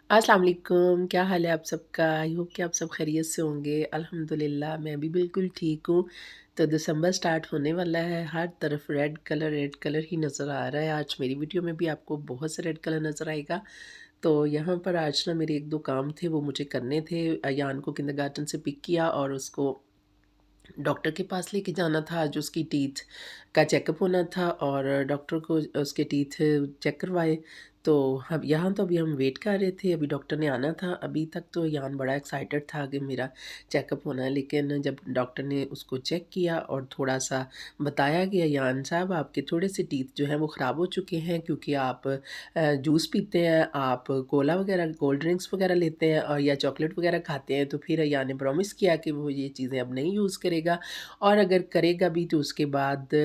अस्सलाम वालेकुम, क्या हाल है आप सबका? आई होप कि आप सब खैरियत से होंगे। अल्हम्दुलिल्लाह मैं भी बिल्कुल ठीक हूँ। तो दिसंबर स्टार्ट होने वाला है, हर तरफ रेड कलर ही नज़र आ रहा है। आज मेरी वीडियो में भी आपको बहुत से रेड कलर नज़र आएगा। तो यहाँ पर आज ना मेरे 1-2 काम थे, वो मुझे करने थे। अयान को किंडरगार्टन से पिक किया और उसको डॉक्टर के पास लेके जाना था। आज उसकी टीथ का चेकअप होना था और डॉक्टर को उसके टीथ चेक करवाए। तो हम यहाँ तो अभी हम वेट कर रहे थे, अभी डॉक्टर ने आना था। अभी तक तो यान बड़ा एक्साइटेड था कि मेरा चेकअप होना है, लेकिन जब डॉक्टर ने उसको चेक किया और थोड़ा-सा बताया कि यान साहब आपके थोड़े से टीथ जो हैं वो ख़राब हो चुके हैं, क्योंकि आप जूस पीते हैं, आप कोला वगैरह कोल्ड ड्रिंक्स वगैरह लेते हैं और या चॉकलेट वगैरह खाते हैं। तो फिर यान ने प्रॉमिस किया कि वो ये चीज़ें अब नहीं यूज़ करेगा, और अगर करेगा भी तो उसके बाद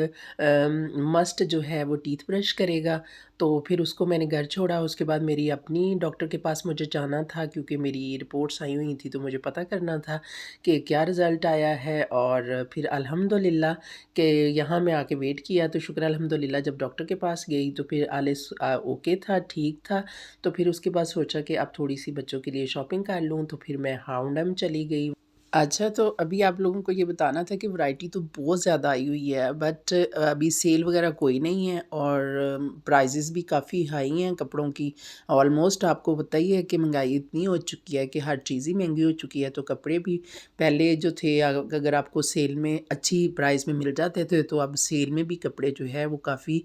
मस्ट जो है वो टीथ ब्रश करेगा। तो फिर उसको मैंने घर छोड़ा। उसके बाद मेरी अपनी डॉक्टर के पास मुझे जाना था, क्योंकि मेरी रिपोर्ट्स आई हुई थी, तो मुझे पता करना था कि क्या रिज़ल्ट आया है। और फिर अल्हम्दुलिल्लाह कि यहाँ मैं आके वेट किया, तो शुक्र अल्हम्दुलिल्लाह जब डॉक्टर के पास गई तो फिर ओके था, ठीक था। तो फिर उसके बाद सोचा कि अब थोड़ी-सी बच्चों के लिए शॉपिंग कर लूँ, तो फिर मैं H&M चली गई। अच्छा, तो अभी आप लोगों को ये बताना था कि वैरायटी तो बहुत ज़्यादा आई हुई है, बट अभी सेल वगैरह कोई नहीं है और प्राइसेस भी काफ़ी हाई हैं कपड़ों की। ऑलमोस्ट आपको पता ही है कि महंगाई इतनी हो चुकी है कि हर चीज़ ही महंगी हो चुकी है। तो कपड़े भी पहले जो थे, अगर आपको सेल में अच्छी प्राइस में मिल जाते थे, तो अब सेल में भी कपड़े जो है वो काफ़ी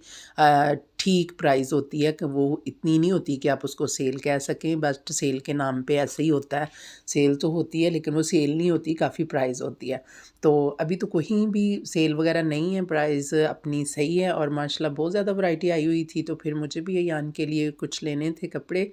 ठीक प्राइस होती है, कि वो इतनी नहीं होती कि आप उसको सेल कह सकें। बस सेल के नाम पे ऐसे ही होता है। सेल तो होती है लेकिन वो सेल नहीं होती, काफ़ी प्राइस होती है। तो अभी तो कहीं भी सेल वगैरह नहीं है, प्राइस अपनी सही है और माशाल्लाह बहुत ज़्यादा वैरायटी आई हुई थी। तो फिर मुझे भी अयान के लिए कुछ लेने थे कपड़े।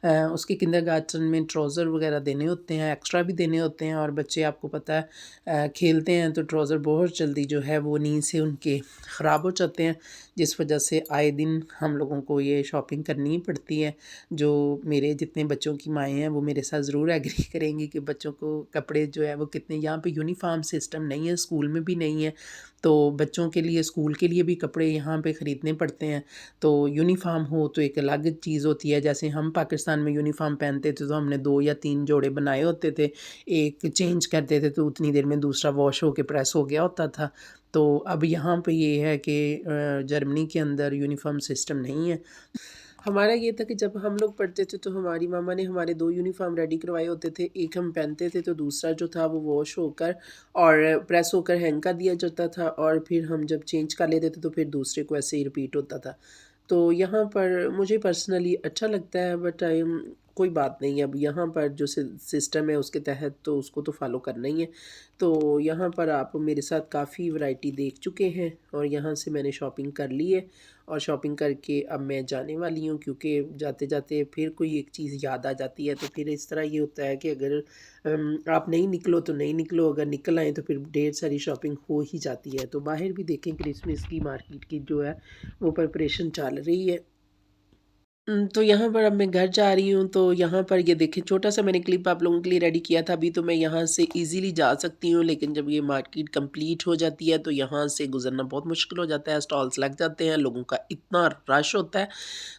उसके किंडरगार्टन में ट्राउज़र वगैरह देने होते हैं, एक्स्ट्रा भी देने होते हैं, और बच्चे आपको पता है खेलते हैं तो ट्राउज़र बहुत जल्दी जो है वो नींद से उनके ख़राब हो जाते हैं, जिस वजह से आए दिन हम लोगों को ये शॉपिंग करनी ही पड़ती है। जो मेरे जितने बच्चों की माएँ हैं वो मेरे साथ ज़रूर एग्री करेंगी कि बच्चों को कपड़े जो है वो कितने, यहाँ पे यूनिफ़ॉर्म सिस्टम नहीं है, स्कूल में भी नहीं है। तो बच्चों के लिए स्कूल के लिए भी कपड़े यहाँ पे ख़रीदने पड़ते हैं। तो यूनिफ़ॉर्म हो तो एक अलग चीज़ होती है। जैसे हम पाकिस्तान में यूनिफ़ॉर्म पहनते थे तो हमने 2 या 3 जोड़े बनाए होते थे। एक चेंज करते थे तो उतनी देर में दूसरा वॉश होके प्रेस हो गया होता था। तो अब यहाँ पे ये है कि जर्मनी के अंदर यूनिफ़ॉर्म सिस्टम नहीं है। हमारा ये था कि जब हम लोग पढ़ते थे तो हमारी मामा ने हमारे 2 यूनिफ़ॉर्म रेडी करवाए होते थे। एक हम पहनते थे तो दूसरा जो था वो वॉश होकर और प्रेस होकर हैंग कर दिया जाता था, और फिर हम जब चेंज कर लेते थे तो फिर दूसरे को ऐसे ही रिपीट होता था। तो यहाँ पर मुझे पर्सनली अच्छा लगता है, बट कोई बात नहीं, अब यहाँ पर जो सिस्टम है उसके तहत तो उसको तो फ़ॉलो करना ही है। तो यहाँ पर आप मेरे साथ काफ़ी वैरायटी देख चुके हैं और यहाँ से मैंने शॉपिंग कर ली है, और शॉपिंग करके अब मैं जाने वाली हूँ, क्योंकि जाते-जाते फिर कोई एक चीज़ याद आ जाती है। तो फिर इस तरह ये होता है कि अगर आप नहीं निकलो तो नहीं निकलो, अगर निकल आएँ तो फिर ढेर सारी शॉपिंग हो ही जाती है। तो बाहर भी देखें, क्रिसमस की मार्केट की जो है वो प्रिपरेशन चल रही है। तो यहाँ पर अब मैं घर जा रही हूँ, तो यहाँ पर ये देखें, छोटा-सा मैंने क्लिप आप लोगों के लिए रेडी किया था। अभी तो मैं यहाँ से ईज़िली जा सकती हूँ, लेकिन जब ये मार्केट कंप्लीट हो जाती है तो यहाँ से गुज़रना बहुत मुश्किल हो जाता है, स्टॉल्स लग जाते हैं, लोगों का इतना रश होता है।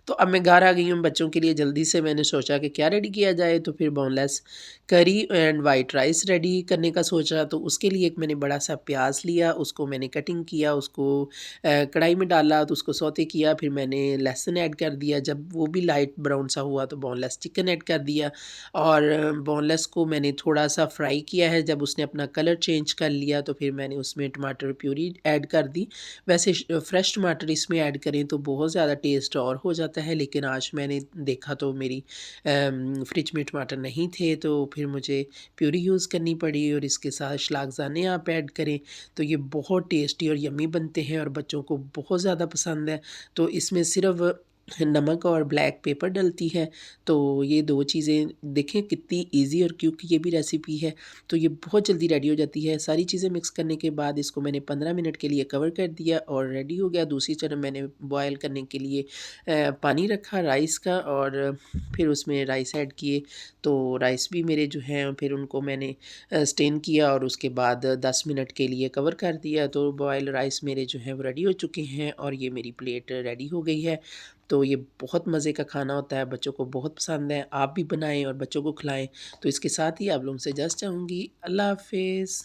तो अब मैं घर आ गई हूँ बच्चों के लिए, जल्दी से मैंने सोचा कि क्या रेडी किया जाए, तो फिर बोनलेस करी एंड वाइट राइस रेडी करने का सोचा। तो उसके लिए एक मैंने बड़ा-सा प्याज़ लिया, उसको मैंने कटिंग किया, उसको कढ़ाई में डाला तो उसको सौते किया, फिर मैंने लहसुन ऐड कर दिया। जब वो भी लाइट ब्राउन सा हुआ तो बोनलेस चिकन ऐड कर दिया, और बोनलेस को मैंने थोड़ा-सा फ्राई किया है। जब उसने अपना कलर चेंज कर लिया तो फिर मैंने उसमें टमाटर प्यूरी ऐड कर दी। वैसे फ्रेश टमाटर इसमें ऐड करें तो बहुत ज़्यादा टेस्ट और हो जाता है, लेकिन आज मैंने देखा तो मेरी फ्रिज में टमाटर नहीं थे, तो फिर मुझे प्यूरी यूज़ करनी पड़ी, और इसके साथ शलागज़ाने आप ऐड करें तो ये बहुत टेस्टी और यम्मी बनते हैं और बच्चों को बहुत ज़्यादा पसंद है। तो इसमें सिर्फ़ नमक और ब्लैक पेपर डलती है। तो ये 2 चीज़ें देखें कितनी ईज़ी और क्विक ये भी रेसिपी है। तो ये बहुत जल्दी रेडी हो जाती है। सारी चीज़ें मिक्स करने के बाद इसको मैंने 15 मिनट के लिए कवर कर दिया और रेडी हो गया। दूसरी तरफ मैंने बॉयल करने के लिए पानी रखा राइस का, और फिर उसमें राइस ऐड किए। तो राइस भी मेरे जो हैं फिर उनको मैंने स्टेन किया और उसके बाद 10 मिनट के लिए कवर कर दिया। तो बॉयल राइस मेरे जो हैं वो रेडी हो चुके हैं और ये मेरी प्लेट रेडी हो गई है। तो ये बहुत मज़े का खाना होता है, बच्चों को बहुत पसंद है। आप भी बनाएँ और बच्चों को खिलाएँ। तो इसके साथ ही आप लोगों से इजाज़त चाहूँगी। अल्लाह हाफ़िज़।